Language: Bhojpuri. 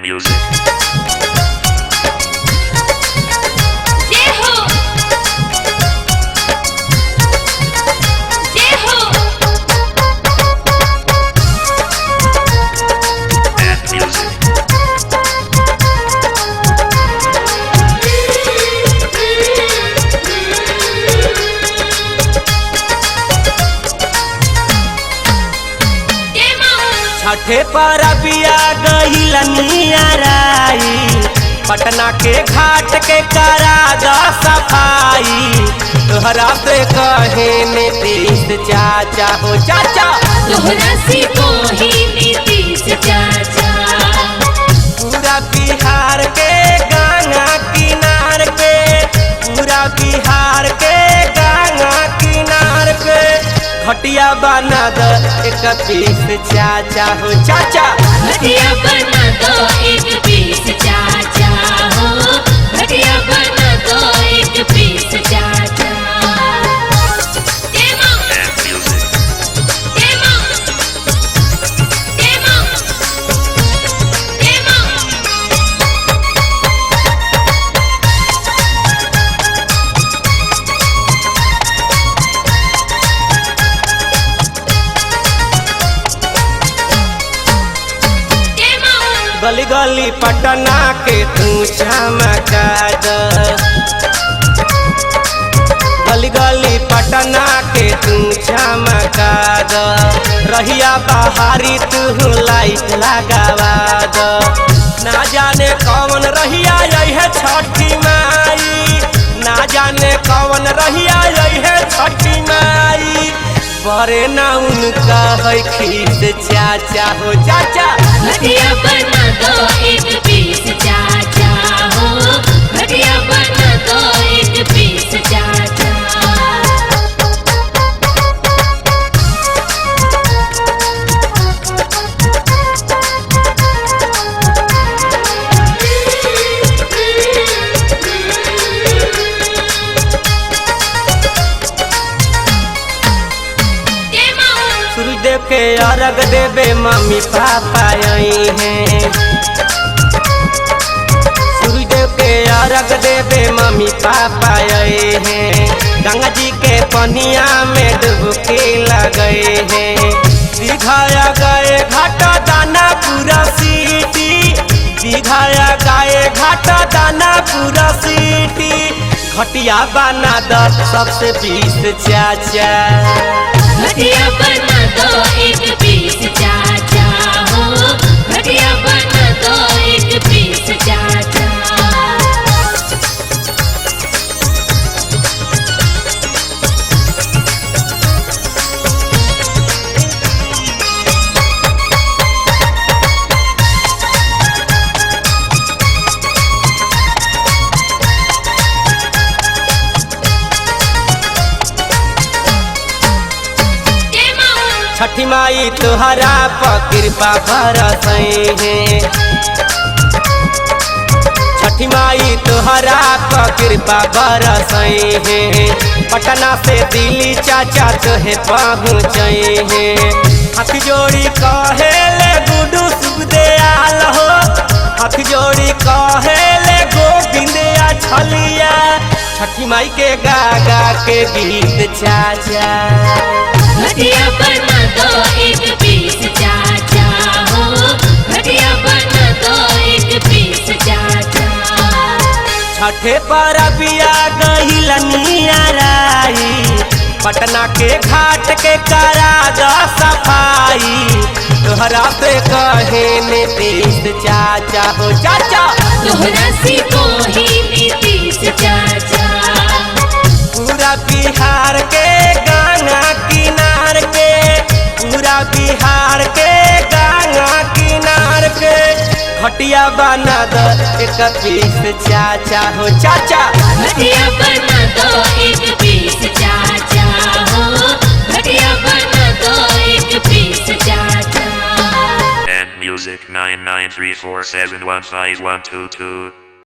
music. छठे पर बिया गईल नियराई, पटना के घाट के करा द सफाई। तोहरा से कहे नीतीश चाचा हो चाचा, तोहरा से कहे नीतीश चाचा। पूरा बिहार के गंगा किनार पे, पूरा बिहार के गंगा किनार पे घटिया बना दो 31 चाचा हो चाचा। घटिया बना दो 31 चाचा हो, घटिया बना दो 31 चाचा। गली गली पटना के तू चमका द, गली गली पटना के तू चमका द। रहिया बहारी तू लाइट लगावा द। ना जाने कौन रहिया है छठी माई, ना जाने कौन रहिया है छठी माई। बरे ना उनका है खीस चाचा हो चाचा। घटिया बना दो 31 चाचा हो, घटिया बना दो 31 चाचा। सूर्यदेव के अर्घ देवे मम्मी पापा आई हैं, सूर्यदेव के अर्घ देवे मम्मी पापा आई हैं। गंगा जी के पनिया में डुबकी लगे हैं। दिखाया गए घाटा दाना पूरा सीटी, दिखाया गए घाटा दाना पूरा सीटी। घटिया बना दो सबसे 20 चाचा। घटिया बना दो 31 चाचा हो, घटिया बना दो 31 चाचा। छठी माई तुहरा पर कृपा बरसई है, छठी माई तुहरा पर कृपा बरसई है। पटना से दिल्ली चाचा तोहे पहुँचई है। हाथ जोड़ी कहे ले गुडू सुखदयाल हो, हाथ जोड़ी कहे ले गोविंद छलिया। छठी माई के गा गा के गीत चाचा। घटिया बना दो 31 चाचा हो, घटिया बना दो 31 चाचा। छठे पर बिया गईल नियराई, पटना के घाट के करा द सफाई। तोहरा से कहे नीतीश चाचा हो चाचा। तोहरा से कहे नीतीश चाचा। पूरा बिहार के गंगा किनार पे, पूरा बिहार के गंगा किनार पे घटिया बना दो 31 चाचा हो चाचा। घटिया बना दो 31 चाचा हो, घटिया बना दो 31 चाचा। And music 99347151222.